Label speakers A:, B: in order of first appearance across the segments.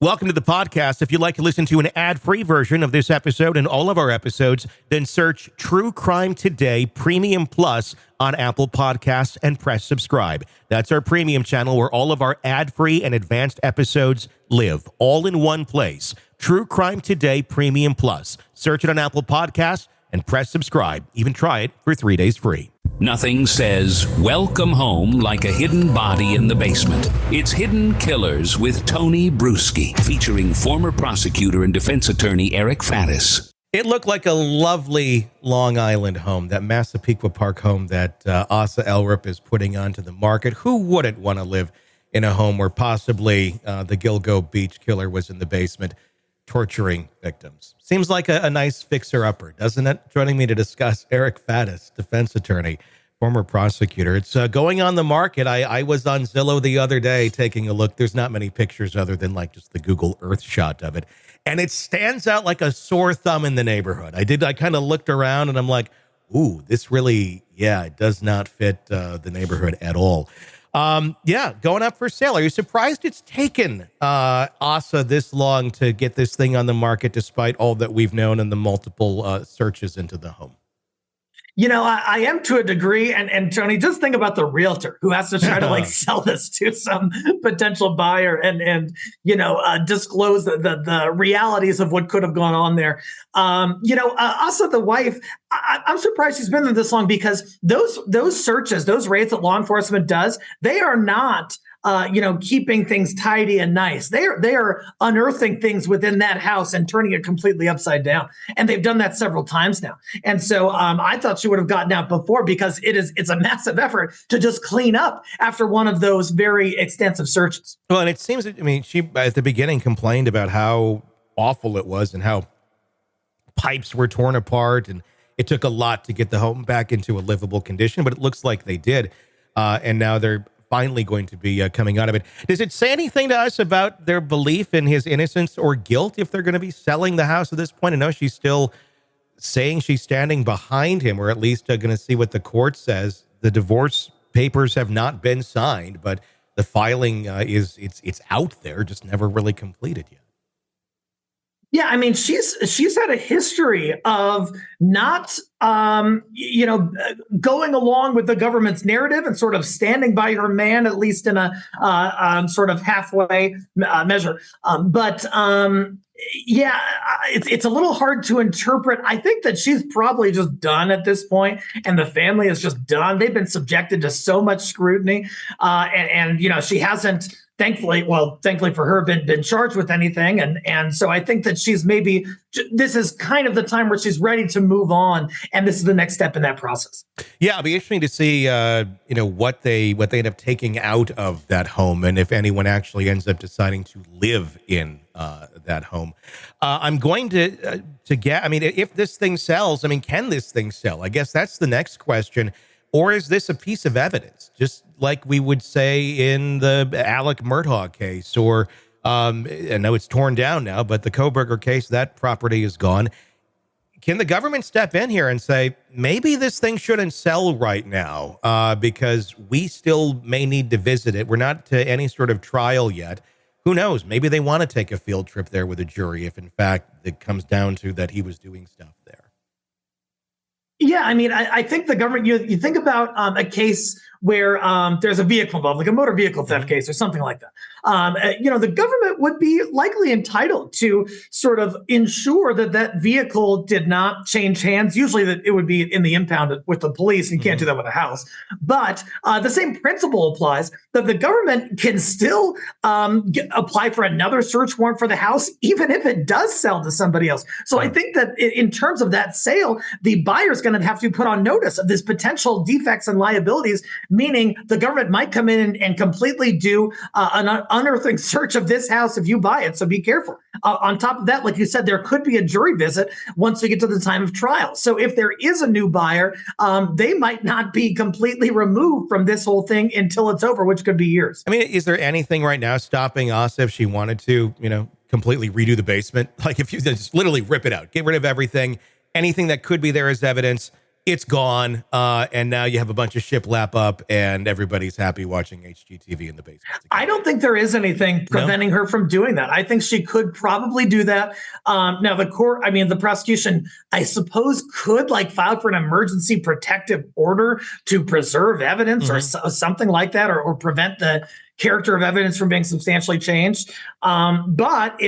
A: Welcome to the podcast. If you'd like to listen to an ad-free version of this episode and all of our episodes, then search True Crime Today Premium Plus on Apple Podcasts and press subscribe. That's our premium channel where all of our ad-free and advanced episodes live, all in one place. True Crime Today Premium Plus. Search it on Apple Podcasts and press subscribe. Even try it for 3 days free.
B: Nothing says welcome home like a hidden body in the basement. It's Hidden Killers with Tony Brueski, featuring former prosecutor and defense attorney Eric Faddis.
A: It looked like a lovely Long Island home, that Massapequa Park home that Asa Ellerup is putting onto the market. Who wouldn't want to live in a home where possibly the Gilgo Beach killer was in the basement torturing victims? Seems like a nice fixer-upper, doesn't it? Joining me to discuss, Eric Faddis, defense attorney, former prosecutor. It's going on the market. I was on Zillow the other day taking a look. There's not many pictures other than like just the Google Earth shot of it. And it stands out like a sore thumb in the neighborhood. I kind of looked around and I'm like, ooh, this really, it does not fit the neighborhood at all. Going up for sale. Are you surprised it's taken Asa this long to get this thing on the market, despite all that we've known and the multiple searches into the home?
C: You know, I am to a degree. And Tony, just think about the realtor who has to try to sell this to some potential buyer and disclose the realities of what could have gone on there. Asa, the wife, I'm surprised she's been there this long, because those searches, those raids that law enforcement does, they are not keeping things tidy and nice. They are unearthing things within that house and turning it completely upside down. And they've done that several times now. And so I thought she would have gotten out before, because it's a massive effort to just clean up after one of those very extensive searches.
A: Well, and it seems, she at the beginning complained about how awful it was and how pipes were torn apart, and it took a lot to get the home back into a livable condition, but it looks like they did. And now they're finally going to be coming out of it. Does it say anything to us about their belief in his innocence or guilt if they're going to be selling the house at this point? I know she's still saying she's standing behind him, or at least going to see what the court says. The divorce papers have not been signed, but the filing it's out there, just never really completed yet.
C: Yeah, she's had a history of not, going along with the government's narrative and sort of standing by her man, at least in a sort of halfway measure. It's a little hard to interpret. I think that she's probably just done at this point, and the family is just done. They've been subjected to so much scrutiny, and she hasn't. Thankfully for her, been charged with anything. And so I think that she's this is kind of the time where she's ready to move on. And this is the next step in that process. Yeah,
A: it'll be interesting to see, what they end up taking out of that home, and if anyone actually ends up deciding to live in that home. I'm going to get, if this thing sells, can this thing sell? I guess that's the next question. Or is this a piece of evidence, just like we would say in the Alec Murdaugh case, or I know it's torn down now, but the Koberger case, that property is gone. Can the government step in here and say, maybe this thing shouldn't sell right now because we still may need to visit it? We're not to any sort of trial yet. Who knows? Maybe they want to take a field trip there with a jury if, in fact, it comes down to that he was doing stuff there.
C: Yeah, I think the government, you think about a case where there's a vehicle involved, like a motor vehicle theft case or something like that. The government would be likely entitled to sort of ensure that vehicle did not change hands. Usually that it would be in the impound with the police, and you can't do that with a house. But the same principle applies, that the government can still apply for another search warrant for the house, even if it does sell to somebody else. So I think that in terms of that sale, the buyer's going to have to put on notice of this potential defects and liabilities, meaning the government might come in and completely do an unearthing search of this house if you buy it. So be careful. On top of that, like you said, there could be a jury visit once we get to the time of trial. So if there is a new buyer, they might not be completely removed from this whole thing until it's over, which could be years.
A: Is there anything right now stopping Asa if she wanted to, completely redo the basement? Like if you just literally rip it out, get rid of everything, anything that could be there as evidence, it's gone, and now you have a bunch of shiplap up, and everybody's happy watching HGTV in the basement.
C: I don't think there is anything preventing her from doing that. I think she could probably do that. Now, the prosecution, I suppose, could file for an emergency protective order to preserve evidence or something like that, or prevent the character of evidence from being substantially changed. But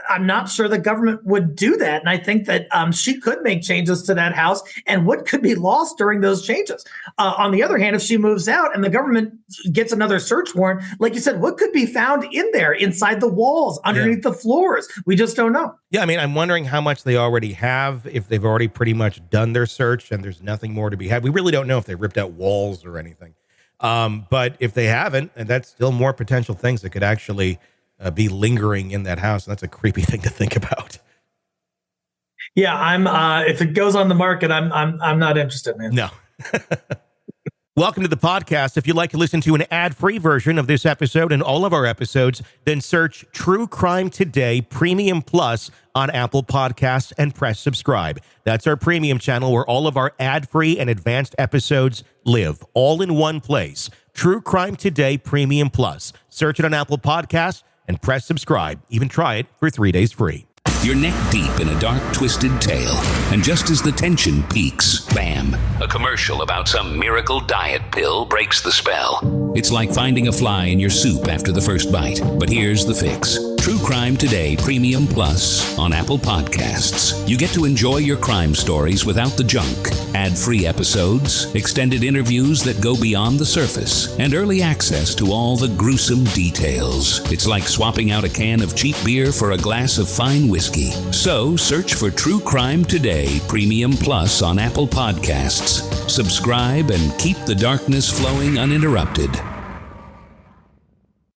C: I'm not sure the government would do that. And I think that she could make changes to that house, and what could be lost during those changes. On the other hand, if she moves out and the government gets another search warrant, like you said, what could be found in there, inside the walls, underneath the floors? We just don't know.
A: Yeah, I mean, I'm wondering how much they already have, if they've already pretty much done their search and there's nothing more to be had. We really don't know if they ripped out walls or anything. But if they haven't, and that's still more potential things that could actually be lingering in that house. And that's a creepy thing to think about.
C: Yeah, I'm. If it goes on the market, I'm not interested, man.
A: No. Welcome to the podcast. If you'd like to listen to an ad-free version of this episode and all of our episodes, then search True Crime Today Premium Plus on Apple Podcasts and press subscribe. That's our premium channel where all of our ad-free and advanced episodes live, all in one place. True Crime Today Premium Plus. Search it on Apple Podcasts and press subscribe. Even try it for 3 days free.
B: You're neck deep in a dark, twisted tale, and just as the tension peaks, bam, a commercial about some miracle diet pill breaks the spell. It's like finding a fly in your soup after the first bite. But here's the fix. True Crime Today Premium Plus on Apple Podcasts. You get to enjoy your crime stories without the junk, ad-free episodes, extended interviews that go beyond the surface, and early access to all the gruesome details. It's like swapping out a can of cheap beer for a glass of fine whiskey. So search for True Crime Today Premium Plus on Apple Podcasts. Subscribe and keep the darkness flowing uninterrupted.